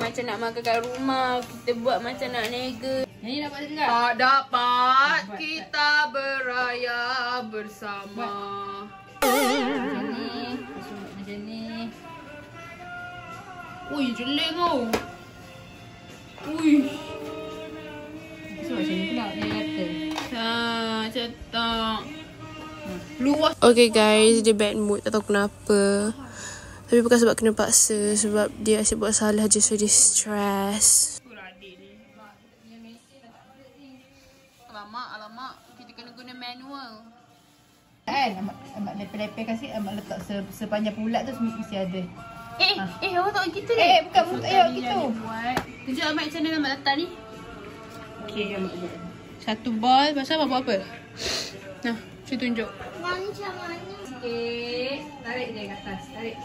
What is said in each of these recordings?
macam nak makan kat rumah. Kita buat macam nak nega. Yang ni dapat juga? Tak dapat. Kita beraya bersama. Macam ni. Macam ni. Ui, jelek kau. Ui. So macam ni pula dia kata. Cetak. Luas. Okay guys, dia bad mood. Tak tahu kenapa. Tapi bukan sebab kena paksa. Sebab dia asyik buat salah je. So dia stress. Alamak. Kita kena guna manual. Kan? Amat lepeh-lepeh kasi. Amat letak sepanjang pulat tu mesti ada. Awak tak gitu ni? Bukan gitu. Tunjuk Amat macam mana Amat letak ni. Okay, Amat buat. Satu ball. Pasal Amat buat apa? Nah, saya tunjuk. Macam mana? Okay. Tarik dia ke atas. Tarik.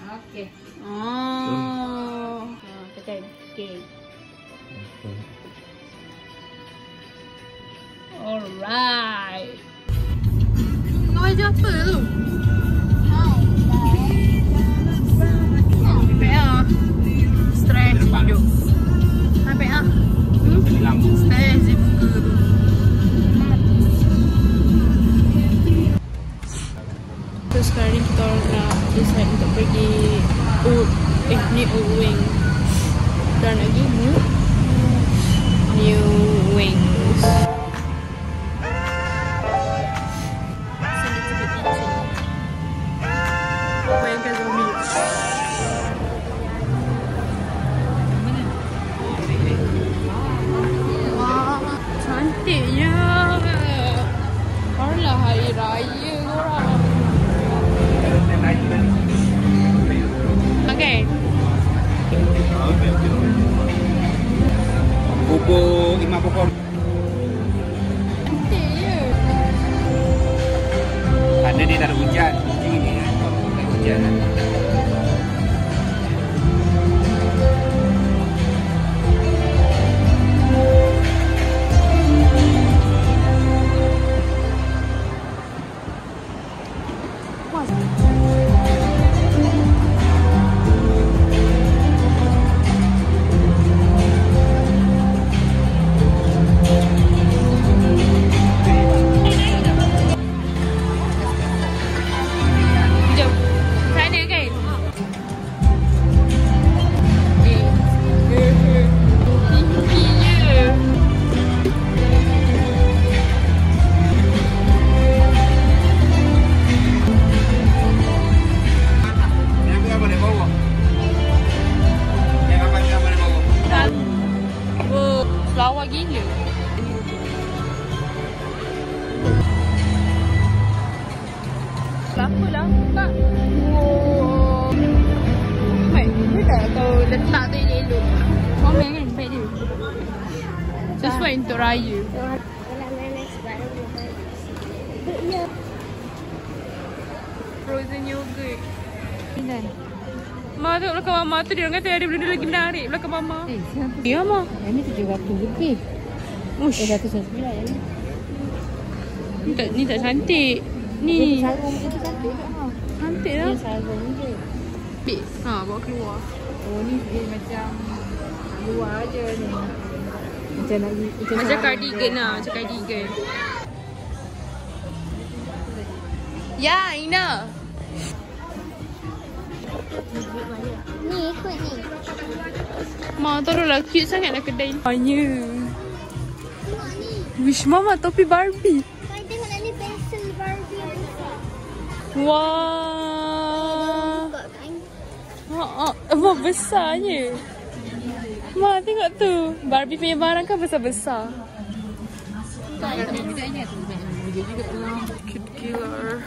Okay. Oh. Tekan. Okay. Alright. Kau baju apa tu? Sampai lah. Stress hidup. Sampai lah. Stress je muka tu. So sekarang ni kita orang nak decide untuk pergi ni Old Wing. Kita nak pergi New Wings. Bayangkan zombie. Wah, cantiknya. Alah, hari raya korang. Okay. Bubur 5 pokok. Cantik je. Ada dia tak ada hujan. Ini kan. Tak hujan. Jom. Sana kan? Tingginya. Yang apa dia bawa? Yang apa dia bawa? Oh, lawa gila. Apa lah, tak. Wow. Baik, dia tak kau letak tu elok. Komen kan, baik dia. Sesuai untuk raya. Kalau main sekarang boleh. Frozen yogurt. Kan? Mama tengok belakang Mama tu, dia orang kata ada benda lagi menarik belakang Mama. Siapa? Ya, Mama. Yang ni 700 lebih. Ush. 199 yang ni. Ni tak cantik. Ni. Sarung itu cantik tak? Cantik lah. Dia sarung je. Ambil. Bawa keluar. Oh ni dia macam luar je ni. Macam nak Macam cardigan lah. Macam cardigan. Ya, Ina. Ni ikut ni. Ma, taruhlah. Cute sangat lah kedai ni. Tanya. Wish Mama topi Barbie. Kau tengok nak ni pensel Barbie yang besar. Wah. Buka kan. Wah, besarnya. Ma, tengok tu. Barbie punya barang kan besar-besar. Cute killer.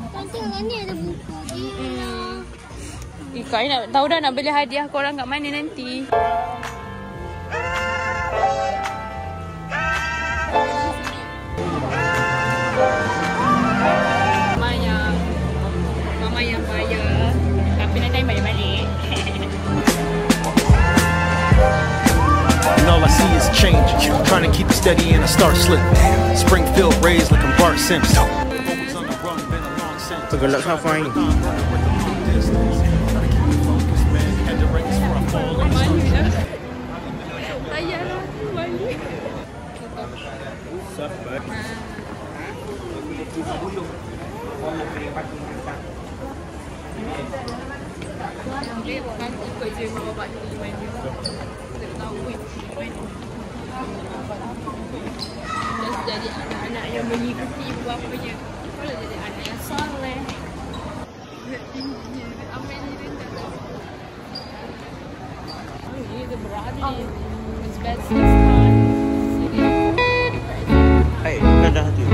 Kau tengok ni ada buku dia. Kak nak tahu dah nak beli hadiah korang kat mana nanti. Mama yang bayar. Tapi nanti bayar balik. And all I see is change. Trying to keep it steady and I start slipping. Springfield raised like I'm Bart Simpson. Tergelak siapa ini? Dia bukan ikut je bapak dia pergi mana. Tak tahu pun. Just jadi anak-anak yang mengikuti ibu bapanya. Kalau jadi anak yang soleh. Amin ni rendah. Ini dia berada. It's bad since time. Hai, bukan dah hati.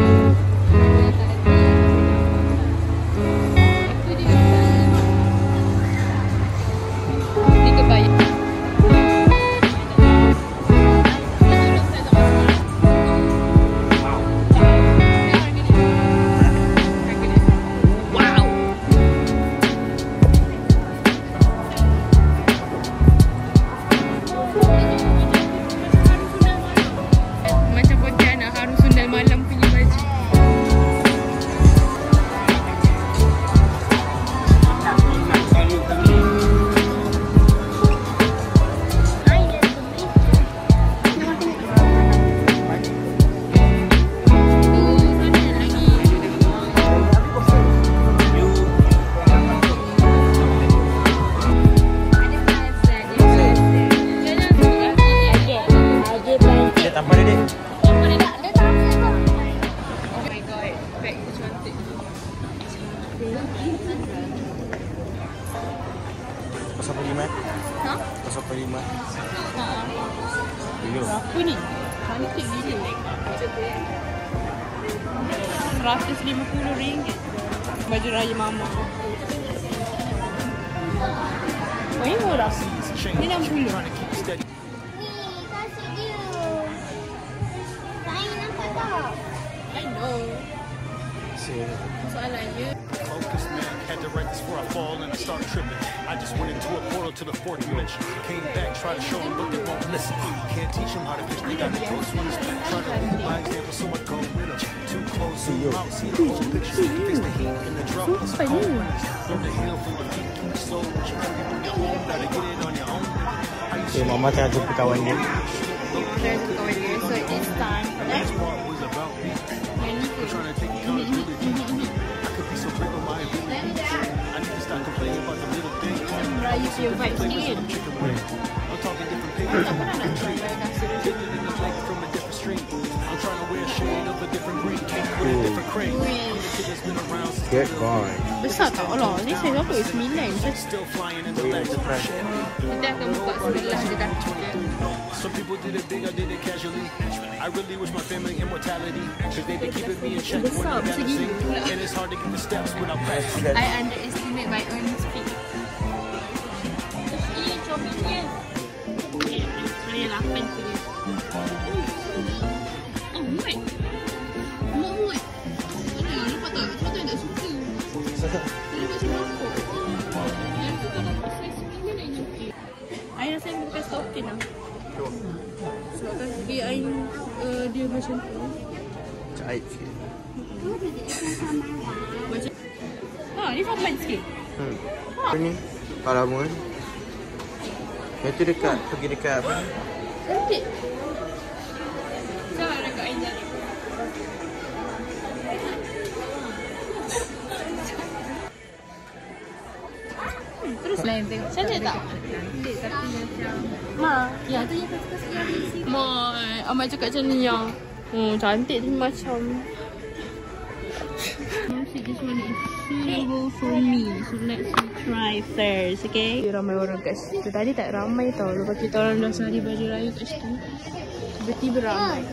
Pasal pergi mat? Ha? Pasal pergi mat? Ha. Berapa ni? Cantik gila. RM150. Baju raya mama. Oh, ini murah. Ini RM60. Ni, kasih dia. Saya nampak tak? I know. Soalannya. Focus, man. Had to write this before I fall and I start tripping. I just went into a portal to the fourth dimension. Came back, tried to show them, but they won't listen. Can't teach them how to fish. They got the close ones. Try to lead by example, so I go with them. Too close, zoom out, see the whole picture. Fix the heat and the drought. It's a cold winter. Learn to heal from the peak. Keep the soul. What you gotta do on your own. Gotta get it on your own. Okay, Mama tengah jumpa kawan dia. Saya suka kawan dia. So it's time for that. Yang ni tu. Raya punya vibe sikit. Tak pernah nak try raya kasih dia. Get going. Besar tak? Alah, ni saya berapa? 9 je. Kita akan buka 11 je kaki dia. Some people did it big, I did it casually. I really wish my family immortality, cause they been keeping me in check when I gotta sing. And it's hard to get the steps without practice. I underestimate my own speed. Ini comel-nya. Saya 8 tu dia. Oh, muat. Muat. Mana? Nampak tak? Macam mana tak suka? Dia macam apa? Yang tu kalau pasal 9 I okey. I rasa yang bukan stokin lah. Sebabkan gigi I dia macam tu. Macam aib sikit. Macam ni sampan sikit. Apa ni? Pak lama kan? Yang tu dekat, pergi dekat apa ni? Cantik. Jangan dekat I jari. Terus lain tengok. Cantik tak? Cantik tapi macam ya tu yang kasih yang isi. Amat cakap macam ni yang cantik tu macam this one is suitable for me. So let's try first, okay? Ramai orang kat situ. Tadi tak ramai tau. Lepas kita orang dah sehari baju raya kat situ. Tiba-tiba ramai.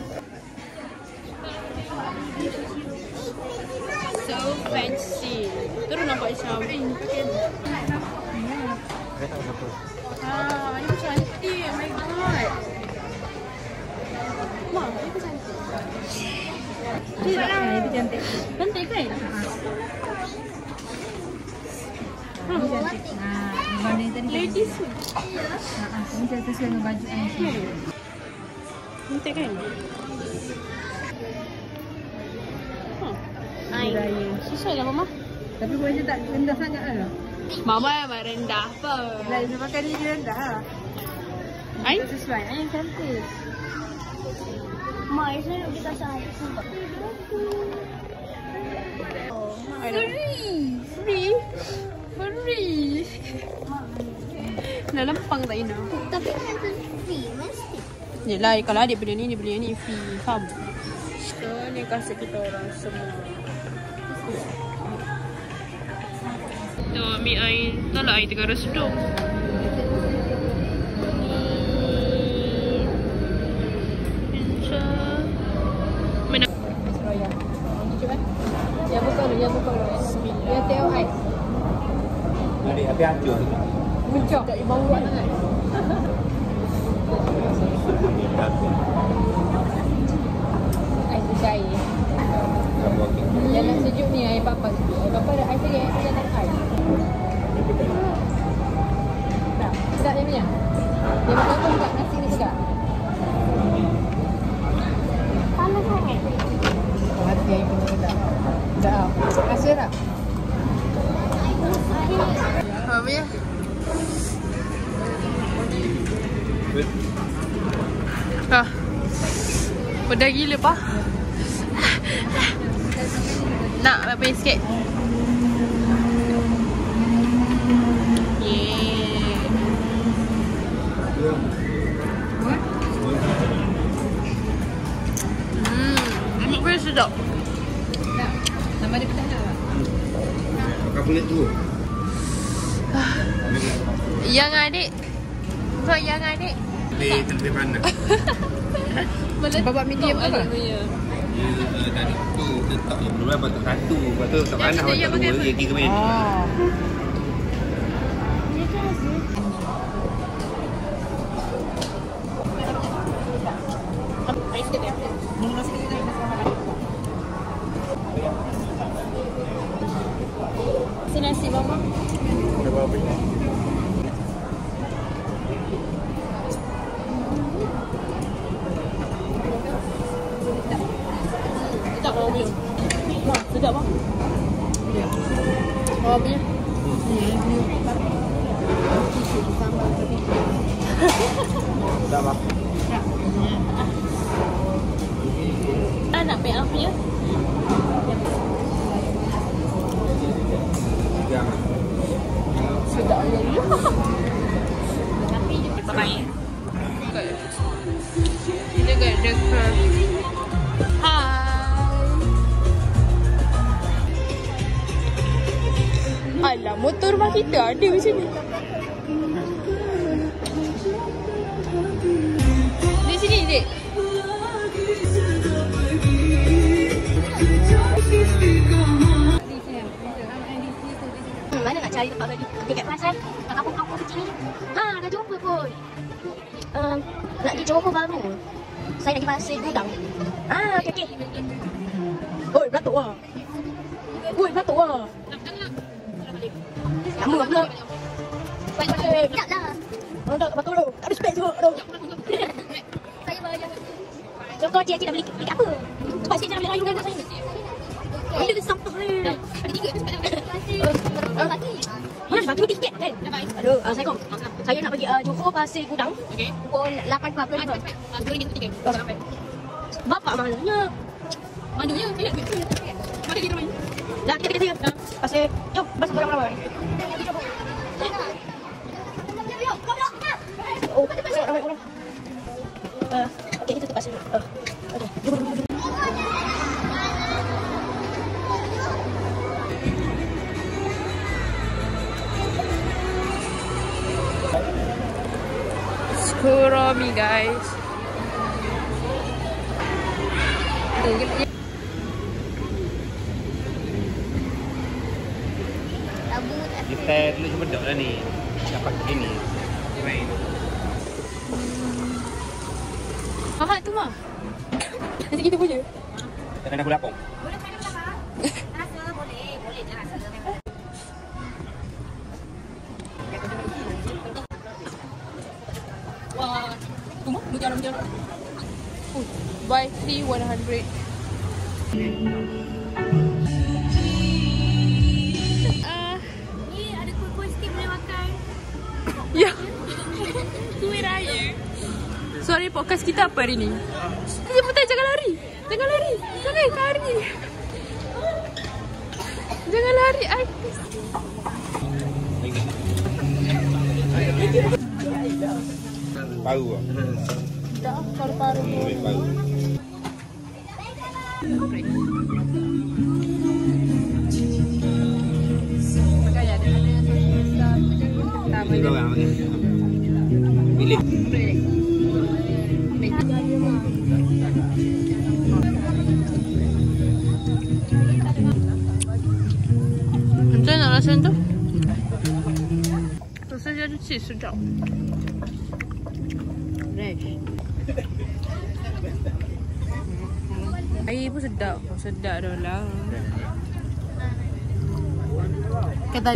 So fancy. Terus nampak macam ini pakai. Saya tak apa. Ini pun cantik. Oh my god. Mak, ini pun cantik. Ini cantik. Cantik kan? Ladies ni. Ini saya sesuai dengan baju saya. Cantik kan? Sesuai lah Mama. Tapi baju tak rendah sangat lah. Mama memang rendah apa? Lain dia pakai ni rendah lah. Ai? Sesuai. Yang cantik. Mak, saya nak kita sahih. Free. Dah lempang tak Ina? Tapi kan free mesti. Yelah, kalau adik beli ni, dia beli ni free. Faham? So, ni kasih kita orang semua. Tu, mi air. Tak lah air 300 tu. Mana? Ya buka dulu, ya buka dulu. Ya teo ais. Adik, habis hancur. Muncul kat bawah buat sangat. Ais tu cair. Yang sejuk ni air papa sejuk. Air papa ada ais lagi, air papa tak ais. Sedap dia punya. Dia makan pun kat nasi ni juga. Panas sangat. Hati air punya sedap. Sedap. Rasa tak? Apa ya? Ah. Pedas gila pak. Nak apa sikit? Amat pun sedap. Tak. Nama dia pedas tak? Makan kulit tu. Yang adik. So yang adik. Lebih panas. Bapak medium apa? Dia tadi tu letak yang dulu lepas tu satu. Lepas tu tak panas lepas tu dua. Dia 3 minit. Oh. Nasi mama. Ada apa ni? Sedap bawang punya. Wah, sedap bang. Bawang punya. Sedap apa? Nak pek apa ya? Sedap ya. Bye. Kita kat dekat. Hai. Alah, motor rumah kita ada macam ni. Di sini, Dek. Mana nak cari tempat baju? Dekat pasar, kat kampung-kampung kecil ni. Dah jumpa pun. Nak pergi Johor baru. Saya nak pergi pasar gudang. Okey. Oi, beratuk lah. Oi, beratuk lah. Kamu pula. Sekejap lah. Tak beratuk dulu. Tak ada spek semua. Aduh. Saya bayar. Contoh cik nak beli apa? Sebab cik nak beli rayuan kat saya. Ada sampah ni. Ada 3 tu sebab mana sebab tu tiket kan? Aduh, Assalamualaikum. Saya nak pergi Johor Pasir Gudang. Okey. Pukul 8.45. RM2 sampai. Bapak malanya. Madunya saya nak duit. Mana dia ramai? Dah kita. Pasir. Jom, pasal ramai-ramai. Oh, pasir ramai orang. Okey, kita tu pasir. Okey. Jom. Kuromi guys. Kita dulu cuma dok lah ni. Dapat ini. Main. Mamat tu mah. Nanti kita punya. Tak ada kulapong. Boleh main belakang? Rasa boleh je rasa memang. Wah, tu mah berjalan. Buy 3 100. Ni ada kuih-kuih sikit boleh makan. Ya. Kuih raya. Sorry, podcast kita apa hari ni? Cepetan, jangan lari. Jangan lari. Jangan lari. Jangan lari. Paru lah. Tak, paru-paru. Paru. Pilih orang makan. Pilih. Macam mana rasanya tu? Rasanya ada cheese sedap. Fresh. Air pun sedap. Sedap dah lah. Kata